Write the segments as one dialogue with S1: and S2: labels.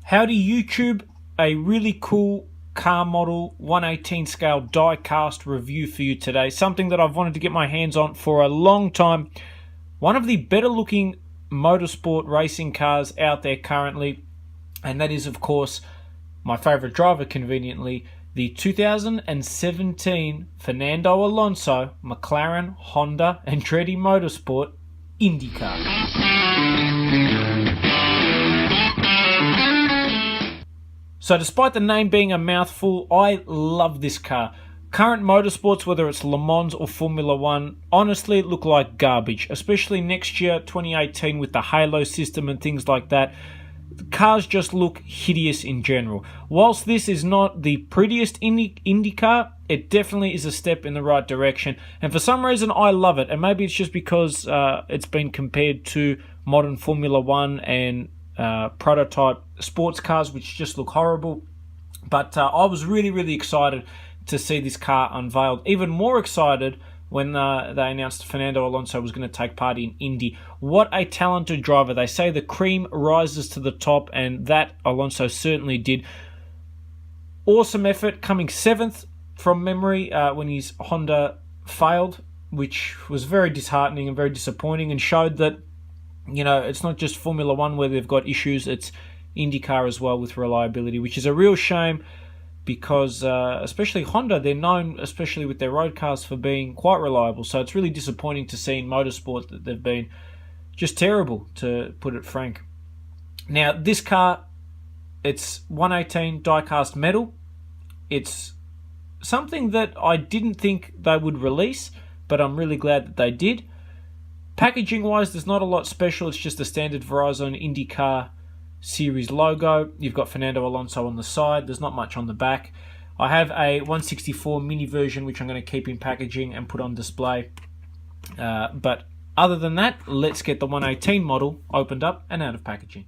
S1: Howdy YouTube, a really cool car model 1/18 scale die cast review for you today. Something that I've wanted to get my hands on for a long time. One of the better looking motorsport racing cars out there currently, and that is of course my favourite driver conveniently, the 2017 Fernando Alonso McLaren Honda Andretti Motorsport Indycar. So despite the name being a mouthful, I love this car. Current motorsports, whether it's Le Mans or Formula One, honestly look like garbage, especially next year, 2018, with the halo system and things like that. The cars just look hideous in general. Whilst this is not the prettiest Indy car, it definitely is a step in the right direction. And for some reason, I love it. And maybe it's just because it's been compared to modern Formula One and prototype sports cars, which just look horrible. But I was really excited to see this car unveiled. Even more excited when they announced Fernando Alonso was going to take part in Indy. What a talented driver. They say the cream rises to the top, and that Alonso certainly did. Awesome effort, coming 7th from memory when his Honda failed, which was very disheartening and very disappointing, and showed that, you know, it's not just Formula One where they've got issues, it's IndyCar as well with reliability, which is a real shame because especially Honda, they're known, especially with their road cars, for being quite reliable. So it's really disappointing to see in motorsport that they've been just terrible, to put it frank. Now, this car, it's 1/18 die-cast metal. It's something that I didn't think they would release, but I'm really glad that they did. Packaging-wise, there's not a lot special. It's just the standard Verizon IndyCar series logo. You've got Fernando Alonso on the side. There's not much on the back. I have a 1/64 mini version, which I'm going to keep in packaging and put on display. But other than that, let's get the 1/18 model opened up and out of packaging.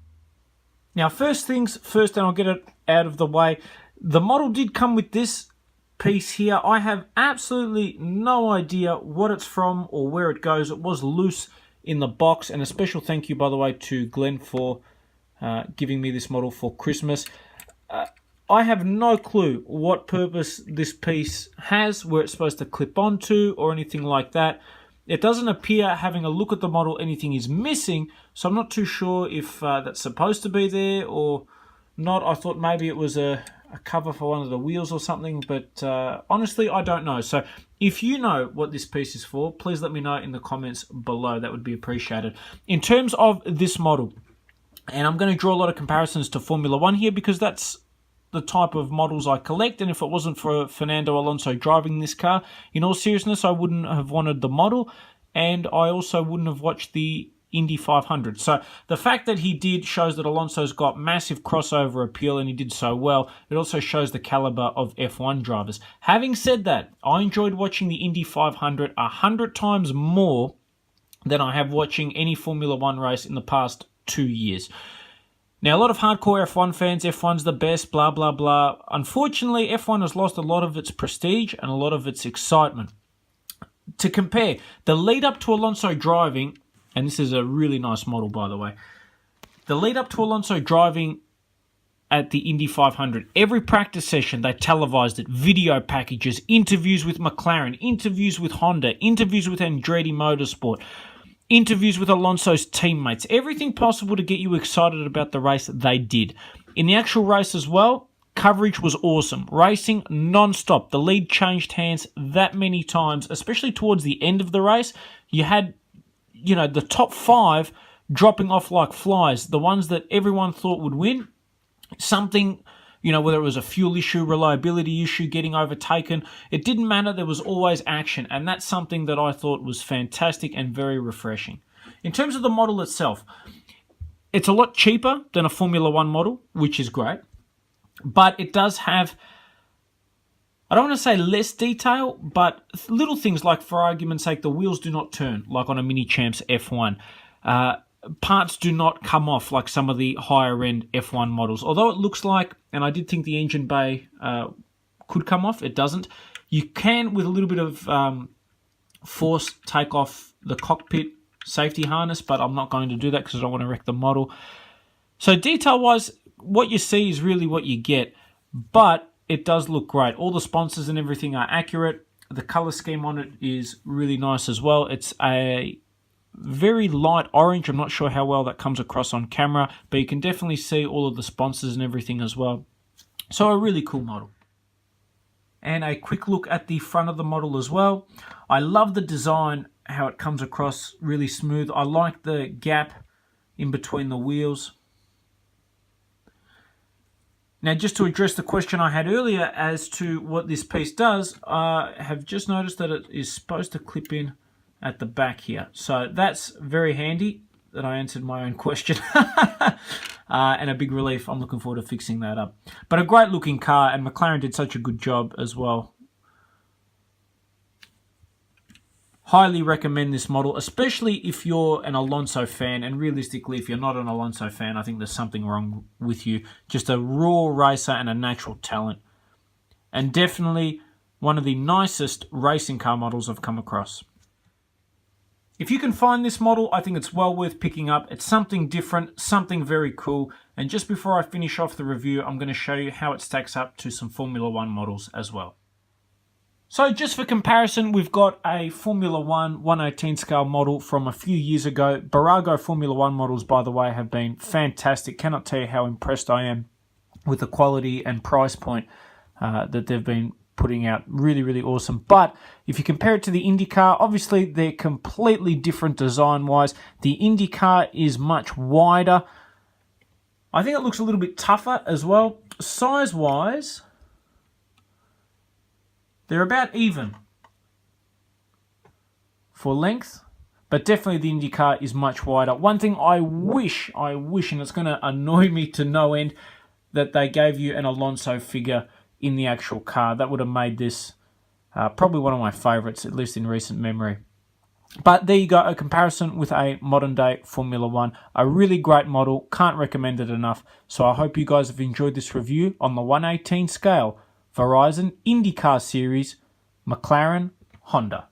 S1: Now, first things first, and I'll get it out of the way. The model did come with this piece here. I have absolutely no idea what it's from or where it goes. It was loose in the box, and a special thank you, by the way, to Glenn for giving me this model for Christmas. I have no clue what purpose this piece has, where it's supposed to clip onto or anything like that. It doesn't appear, having a look at the model, anything is missing, so I'm not too sure if that's supposed to be there or not. I thought maybe it was a cover for one of the wheels or something, but honestly, I don't know. So if you know what this piece is for, please let me know in the comments below. That would be appreciated. In terms of this model, and I'm going to draw a lot of comparisons to Formula One here because that's the type of models I collect, and if it wasn't for Fernando Alonso driving this car, in all seriousness, I wouldn't have wanted the model, and I also wouldn't have watched the Indy 500. So the fact that he did shows that Alonso's got massive crossover appeal, and he did so well. It also shows the caliber of F1 drivers. Having said that, I enjoyed watching the Indy 500 100 times more than I have watching any Formula One race in the past 2 years. Now, a lot of hardcore F1 fans, F1's the best, blah, blah, blah. Unfortunately, F1 has lost a lot of its prestige and a lot of its excitement. To compare, the lead up to Alonso driving, and this is a really nice model, by the way, the lead up to Alonso driving at the Indy 500, every practice session, they televised it, video packages, interviews with McLaren, interviews with Honda, interviews with Andretti Motorsport, interviews with Alonso's teammates, everything possible to get you excited about the race, they did. In the actual race as well, coverage was awesome. Racing non-stop. The lead changed hands that many times, especially towards the end of the race. You had, you know, the top 5 dropping off like flies, the ones that everyone thought would win. Something, you know, whether it was a fuel issue, reliability issue, getting overtaken, it didn't matter. There was always action, and that's something that I thought was fantastic and very refreshing. In terms of the model itself, it's a lot cheaper than a Formula One model, which is great, but it does have, I don't want to say less detail, but little things like, for argument's sake, the wheels do not turn like on a Mini Champs F1. Parts do not come off like some of the higher-end F1 models. Although it looks like, and I did think the engine bay could come off, it doesn't. You can, with a little bit of force, take off the cockpit safety harness, but I'm not going to do that because I don't want to wreck the model. So detail-wise, what you see is really what you get, but it does look great. All the sponsors and everything are accurate. The color scheme on it is really nice as well. It's a very light orange. I'm not sure how well that comes across on camera, but you can definitely see all of the sponsors and everything as well. So a really cool model. And a quick look at the front of the model as well. I love the design, how it comes across really smooth. I like the gap in between the wheels. Now, just to address the question I had earlier as to what this piece does, I have just noticed that it is supposed to clip in at the back here. So that's very handy that I answered my own question. And a big relief. I'm looking forward to fixing that up. But a great looking car, and McLaren did such a good job as well. Highly recommend this model, especially if you're an Alonso fan. And realistically, if you're not an Alonso fan, I think there's something wrong with you. Just a raw racer and a natural talent. And definitely one of the nicest racing car models I've come across. If you can find this model, I think it's well worth picking up. It's something different, something very cool. And just before I finish off the review, I'm going to show you how it stacks up to some Formula One models as well. So just for comparison, we've got a Formula One 1/18 scale model from a few years ago. Barago Formula One models, by the way, have been fantastic. Cannot tell you how impressed I am with the quality and price point that they've been putting out. Really, really awesome. But if you compare it to the Indycar, obviously they're completely different design-wise. The Indycar is much wider. I think it looks a little bit tougher as well. Size-wise, they're about even for length, but definitely the Indycar is much wider. One thing I wish, and it's going to annoy me to no end, that they gave you an Alonso figure in the actual car. That would have made this probably one of my favourites, at least in recent memory. But there you go, a comparison with a modern day Formula One. A really great model, can't recommend it enough. So I hope you guys have enjoyed this review on the 1/18 scale Verizon IndyCar Series McLaren Honda.